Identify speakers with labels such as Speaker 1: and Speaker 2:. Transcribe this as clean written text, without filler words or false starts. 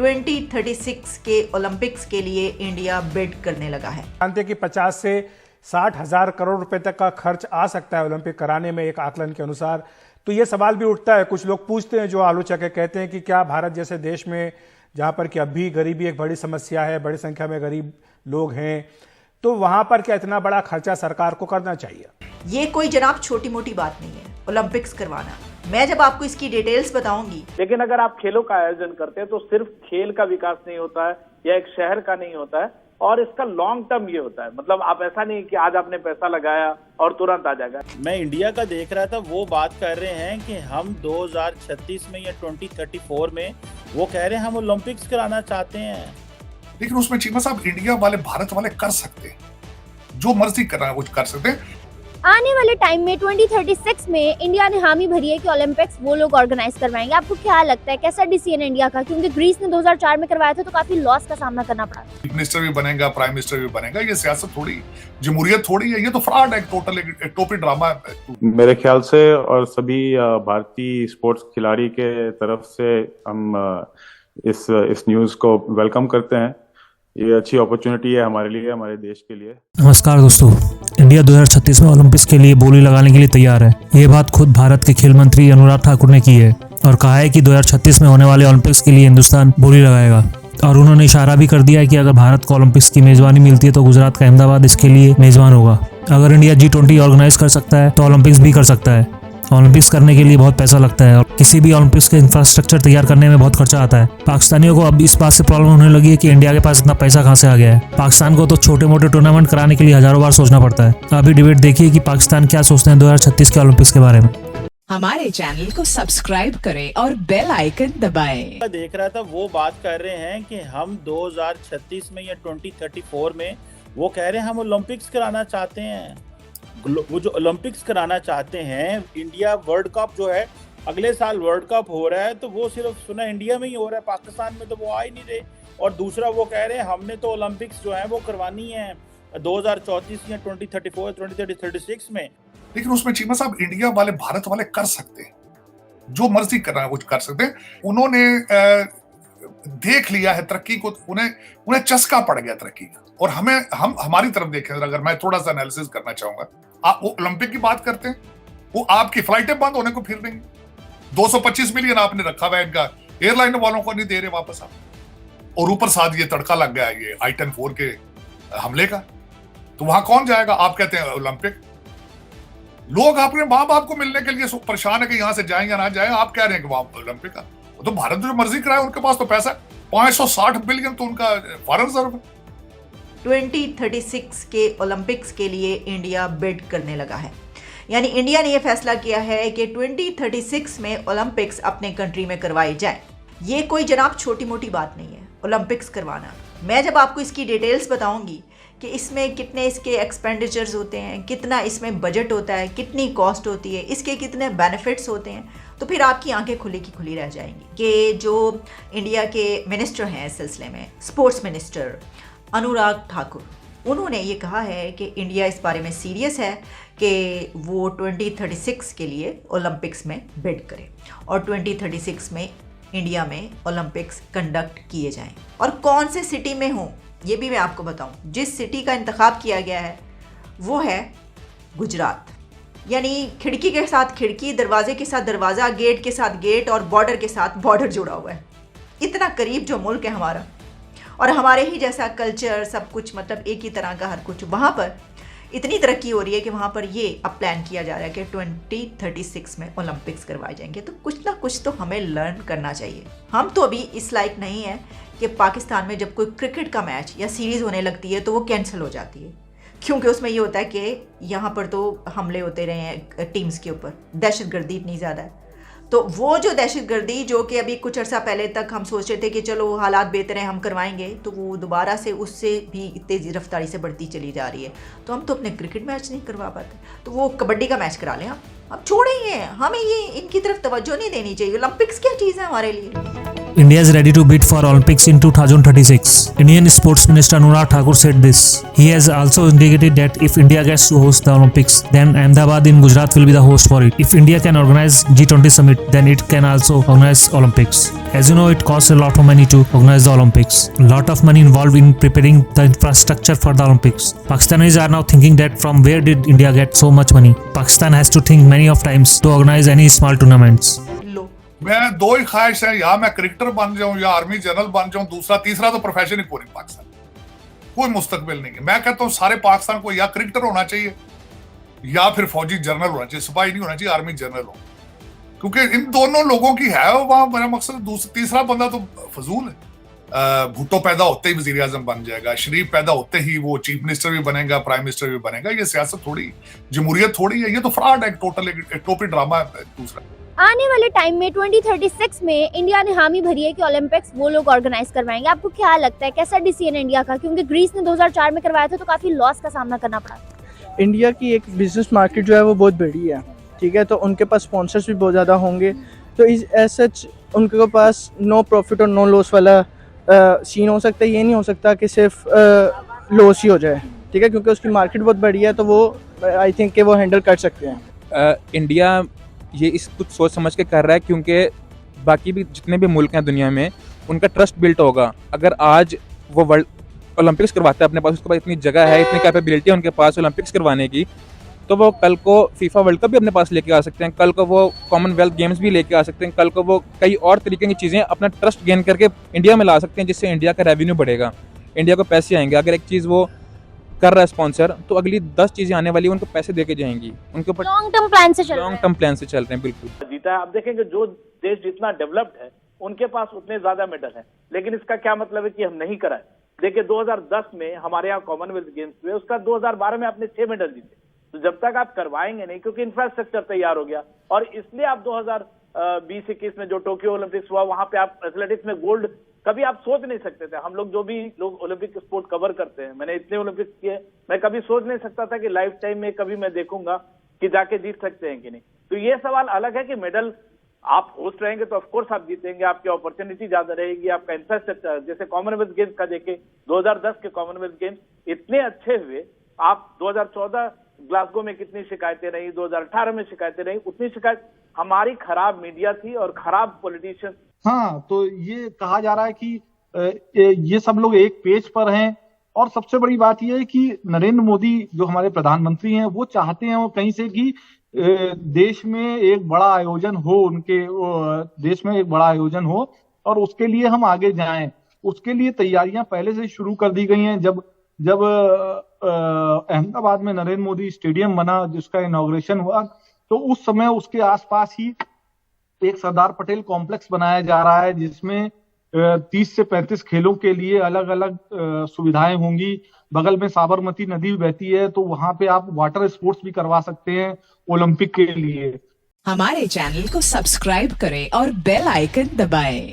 Speaker 1: 2036 के ओलंपिक्स के लिए इंडिया बिड करने लगा है।
Speaker 2: जानते हैं कि 50 से 60 हजार करोड़ रुपए तक का खर्च आ सकता है ओलंपिक कराने में, एक आकलन के अनुसार। तो ये सवाल भी उठता है, कुछ लोग पूछते हैं, जो आलोचक है, कहते हैं कि क्या भारत जैसे देश में जहां पर कि अभी गरीबी एक बड़ी समस्या है, बड़ी संख्या में गरीब लोग हैं, तो वहां पर क्या इतना बड़ा खर्चा सरकार को करना चाहिए?
Speaker 1: ये कोई जनाब छोटी मोटी बात नहीं है ओलंपिक्स करवाना। मैं जब आपको इसकी डिटेल्स बताऊंगी।
Speaker 3: लेकिन अगर आप खेलों का आयोजन करते हैं तो सिर्फ खेल का विकास नहीं होता है या एक शहर का नहीं होता है, और इसका लॉन्ग टर्म ये होता है। मतलब आप ऐसा नहीं कि आज आपने पैसा लगाया और तुरंत आ जाएगा।
Speaker 4: मैं इंडिया का देख रहा था, वो बात कर रहे हैं कि हम 2036 में या 2034 में वो कह रहे हैं हम ओलंपिक्स कराना चाहते हैं।
Speaker 5: लेकिन उसमें चीमा साहब इंडिया वाले, भारत वाले कर सकते हैं, जो मर्जी करना है वो कर सकते हैं।
Speaker 6: आने वाले टाइम में 2036 में इंडिया ने हामी भरी है कि ओलंपिक्स वो लोग ऑर्गेनाइज करवाएंगे। आपको क्या लगता है कैसा डिसीजन है इंडिया का? क्योंकि ग्रीस ने 2004 में करवाया था तो काफी लॉस का सामना करना पड़ा।
Speaker 5: चीफ मिनिस्टर भी बनेगा, प्राइम मिनिस्टर भी बनेगा। ये सियासत थोड़ी, जमहूरियत थोड़ी है, ये तो फ्रॉड है, टोटल एक टोपी ड्रामा है।
Speaker 7: मेरे ख्याल से और सभी भारतीय स्पोर्ट्स खिलाड़ी के तरफ से हम इस न्यूज को वेलकम करते हैं। ये अच्छी अपॉर्चुनिटी है हमारे लिए, हमारे देश के लिए।
Speaker 8: नमस्कार दोस्तों, इंडिया 2036 में ओलंपिक्स के लिए बोली लगाने के लिए तैयार है। ये बात खुद भारत के खेल मंत्री अनुराग ठाकुर ने की है और कहा है कि 2036 में होने वाले ओलंपिक्स के लिए हिंदुस्तान बोली लगाएगा। और उन्होंने इशारा भी कर दिया है कि अगर भारत को ओलंपिक्स की मेजबानी मिलती है तो गुजरात का अहमदाबाद इसके लिए मेजबान होगा। अगर इंडिया G20 ऑर्गेनाइज कर सकता है तो ओलंपिक्स भी कर सकता है। ओलंपिक्स करने के लिए बहुत पैसा लगता है और किसी भी ओलंपिक्स के इंफ्रास्ट्रक्चर तैयार करने में बहुत खर्चा आता है। पाकिस्तानियों को अब इस बात से प्रॉब्लम होने लगी है कि इंडिया के पास इतना पैसा कहां से आ गया है। पाकिस्तान को तो छोटे मोटे टूर्नामेंट कराने के लिए हजारों बार सोचना पड़ता है। अभी डिबेट देखिए कि पाकिस्तान क्या सोचते हैं 2036 के ओलंपिक्स के बारे में।
Speaker 9: हमारे चैनल को सब्सक्राइब करें और बेल आइकन दबाएं।
Speaker 4: मैं देख रहा था, वो बात कर रहे हैं कि हम 2036 में या 2034 में वो कह रहे हैं हम ओलंपिक्स कराना चाहते हैं। वो जो ओलंपिक्स कराना चाहते हैं, इंडिया वर्ल्ड कप जो है अगले साल वर्ल्ड कप हो रहा है, तो वो सिर्फ सुना इंडिया में ही हो रहा है, पाकिस्तान में तो वो आ ही नहीं रहे। और दूसरा वो कह रहे हैं हमने तो ओलंपिक्स जो है वो करवानी है 2034 या 2034 2036 में।
Speaker 5: लेकिन उसमें चीमा साहब इंडिया वाले, भारत वाले कर सकते हैं, जो मर्जी करना है वो कर सकते हैं। उन्होंने देख लिया है तरक्की को, उन्हें चस्का पड़ गया तरक्की का। और हम हमारी तरफ देखें, अगर मैं थोड़ा सा एनालिसिस करना चाहूंगा, आप वो ओलंपिक की बात करते हैं, वो आपकी फ्लाइटें बंद होने को फिर देंगे। 225 मिलियन आपने रखा हुआ है इनका, एयरलाइन वालों को नहीं दे रहे वापस आप। और ऊपर साथ ये तड़का लग गया ये I-10 4 के हमले का, तो वहां कौन जाएगा? आप कहते हैं ओलंपिक। लोग अपने माँ बाप को मिलने के लिए परेशान है कि यहां से जाएं या ना जाएं, आप कह रहे हैं कि वहां ओलंपिक का। तो भारत जो मर्जी कराए, उनके पास तो पैसा 560 बिलियन तो उनका फॉरेन रिजर्व है।
Speaker 1: 2036 के ओलंपिक्स के लिए इंडिया बिड करने लगा है। यानी इंडिया ने यह फैसला किया है कि 2036 में ओलंपिक्स अपने कंट्री में करवाए जाएं। ये कोई जनाब छोटी मोटी बात नहीं है ओलंपिक्स करवाना। मैं जब आपको इसकी डिटेल्स बताऊंगी कि इसमें कितने इसके एक्सपेंडिचर्स होते हैं, कितना इसमें बजट होता है, कितनी कॉस्ट होती है, इसके कितने बेनिफिट्स होते हैं, तो फिर आपकी आंखें खुली की खुली रह जाएंगी। कि जो इंडिया के मिनिस्टर हैं इस सिलसिले में, स्पोर्ट्स मिनिस्टर अनुराग ठाकुर, उन्होंने ये कहा है कि इंडिया इस बारे में सीरियस है कि वो 2036 के लिए ओलंपिक्स में बिड करे और 2036 में इंडिया में ओलंपिक्स कंडक्ट किए जाएं। और कौन से सिटी में हों ये भी मैं आपको बताऊं। जिस सिटी का इंतखाब किया गया है वो है गुजरात। यानी खिड़की के साथ खिड़की, दरवाजे के साथ दरवाज़ा, गेट के साथ गेट और बॉर्डर के साथ बॉर्डर जुड़ा हुआ है। इतना करीब जो मुल्क है हमारा, और हमारे ही जैसा कल्चर, सब कुछ, मतलब एक ही तरह का हर कुछ। वहाँ पर इतनी तरक्की हो रही है कि वहाँ पर ये अब प्लान किया जा रहा है कि 2036 में ओलंपिक्स करवाए जाएंगे। तो कुछ ना कुछ तो हमें लर्न करना चाहिए। हम तो अभी इस लायक नहीं है कि पाकिस्तान में जब कोई क्रिकेट का मैच या सीरीज़ होने लगती है तो वो कैंसिल हो जाती है, क्योंकि उसमें ये होता है कि यहाँ पर तो हमले होते रहे हैं टीम्स के ऊपर, दहशतगर्दी इतनी ज़्यादा है। तो वो जो दहशतगर्दी जो कि अभी कुछ अर्सा पहले तक हम सोच रहे थे कि चलो हालात बेहतर हैं हम करवाएंगे, तो वो दोबारा से उससे भी तेज़ी रफ्तारी से बढ़ती चली जा रही है। तो हम तो अपने क्रिकेट मैच नहीं करवा पाते, तो वो कबड्डी का मैच करा लें। अब छोड़ेंगे, हमें ये इनकी तरफ तवज्जो नहीं देनी चाहिए। ओलंपिक्स क्या चीज़ है हमारे लिए।
Speaker 8: India is ready to bid for Olympics in 2036. Indian Sports Minister Anurag Thakur said this. He has also indicated that if India gets to host the Olympics, then Ahmedabad in Gujarat will be the host for it. If India can organize G20 summit, then it can also organize Olympics. As you know, it costs a lot of money to organize the Olympics. A lot of money involved in preparing the infrastructure for the Olympics. Pakistanis are now thinking that from where did India get so much money? Pakistan has to think many of times to organize any small tournaments.
Speaker 1: लो
Speaker 5: मैं दो ही ख्वाहिश है, या मैं cricketer बन जाऊं या army general बन जाऊं, दूसरा तीसरा तो प्रोफेशन ही कोई नहीं पाकिस्तान, कोई मुस्तकबिल नहीं है। मैं कहता हूं सारे पाकिस्तान को या क्रिकेटर होना चाहिए या फिर फौजी जनरल होना चाहिए, सिपाही नहीं होना चाहिए, आर्मी जनरल हो, क्योंकि इन दोनों लोगों की है वहां। मेरा मकसद तीसरा बंदा तो फजूल है। भुट्टो पैदा होते ही वजीर आजम बन जाएगा, शरीफ पैदा होते ही वो चीफ मिनिस्टर भी बनेगा, प्राइम मिनिस्टर भी बनेगा। ये सियासत थोड़ी, जमहूरियत थोड़ी है, ये तो फ्रॉड है, टोटल एक टोपी ड्रामा है। दूसरा
Speaker 6: आने वाले टाइम में 2036 में इंडिया ने हामी भरी है कि ओलंपिक्स वो लोग ऑर्गेनाइज करवाएंगे। आपको क्या लगता है कैसा डिसीजन इंडिया का, क्योंकि ग्रीस ने 2004 में करवाया था तो काफी लॉस का सामना करना पड़ा।
Speaker 10: इंडिया की एक बिजनेस मार्केट जो है वो बहुत बड़ी है, ठीक है, तो उनके पास स्पॉन्सर्स भी बहुत ज़्यादा होंगे, तो इस एज सच उनके पास नो प्रॉफिट और नो लॉस वाला सीन हो सकता है। ये नहीं हो सकता कि सिर्फ लॉस ही हो जाए, ठीक है, क्योंकि उसकी मार्केट बहुत बड़ी है, तो वो आई थिंक कि वो हैंडल कर सकते हैं।
Speaker 11: इंडिया ये इस कुछ सोच समझ के कर रहा है, क्योंकि बाकी भी जितने भी मुल्क हैं दुनिया में उनका ट्रस्ट बिल्ट होगा। अगर आज वो वर्ल्ड ओलंपिक्स करवाता है अपने पास, उसके पास इतनी जगह है, इतनी कैपेबिलिटी है उनके पास ओलंपिक्स करवाने की, तो वो कल को फीफा वर्ल्ड कप भी अपने पास लेके आ सकते हैं, कल को वो कॉमनवेल्थ गेम्स भी लेके आ सकते हैं, कल को वो कई और तरीके की चीज़ें अपना ट्रस्ट गेन करके इंडिया में ला सकते हैं, जिससे इंडिया का रेवेन्यू बढ़ेगा, इंडिया को पैसे आएंगे। अगर एक चीज़ वो कर रहा है स्पॉन्सर, तो अगली 10 चीज़ें आने वाली उनको पैसे देके जाएंगी, उनके ऊपर
Speaker 6: लॉन्ग टर्म प्लान से चल
Speaker 11: रहे हैं। बिल्कुल
Speaker 3: जीता है। आप देखेंगे जो देश जितना डेवलप्ड है उनके पास उतने ज्यादा मेडल है, लेकिन इसका क्या मतलब है कि हम नहीं कराए। देखिए 2010 में हमारे यहाँ कॉमनवेल्थ गेम्स हुए, उसका 2012 में आपने 6 मेडल जीते। तो जब तक आप करवाएंगे नहीं, क्योंकि इंफ्रास्ट्रक्चर तैयार हो गया, और इसलिए आप 2020-21 में जो टोक्यो ओलंपिक्स हुआ वहां पे आप एथलेटिक्स में गोल्ड कभी आप सोच नहीं सकते थे। हम लोग जो भी लोग ओलंपिक स्पोर्ट कवर करते हैं, मैंने इतने ओलंपिक्स किए, मैं कभी सोच नहीं सकता था कि लाइफ टाइम में कभी मैं देखूंगा कि जाके जीत सकते हैं कि नहीं। तो ये सवाल अलग है कि मेडल आप होस्ट रहेंगे तो ऑफकोर्स आप जीतेंगे, आपकी अपॉर्चुनिटी ज्यादा रहेगी, आपका इंफ्रास्ट्रक्चर, जैसे कॉमनवेल्थ गेम्स का देखे 2010 के कॉमनवेल्थ गेम्स इतने अच्छे हुए। आप 2014 ग्लासगो में कितनी शिकायतें रही, 2018 में शिकायतें रही, उतनी शिकायत हमारी खराब मीडिया थी और खराब पॉलिटिशियन।
Speaker 12: हाँ, तो ये कहा जा रहा है कि ये सब लोग एक पेज पर हैं, और सबसे बड़ी बात यह है कि नरेंद्र मोदी जो हमारे प्रधानमंत्री हैं वो चाहते हैं वो कहीं से कि देश में एक बड़ा आयोजन हो, उनके देश में एक बड़ा आयोजन हो, और उसके लिए हम आगे जाएं। उसके लिए तैयारियां पहले से शुरू कर दी गई हैं। जब अहमदाबाद में नरेंद्र मोदी स्टेडियम बना, जिसका इनॉग्रेशन हुआ, तो उस समय उसके आसपास ही एक सरदार पटेल कॉम्प्लेक्स बनाया जा रहा है, जिसमें 30 से 35 खेलों के लिए अलग अलग सुविधाएं होंगी। बगल में साबरमती नदी बहती है, तो वहां पे आप वाटर स्पोर्ट्स भी करवा सकते हैं ओलंपिक के लिए।
Speaker 9: हमारे चैनल को सब्सक्राइब करें और बेल आइकन दबाएं।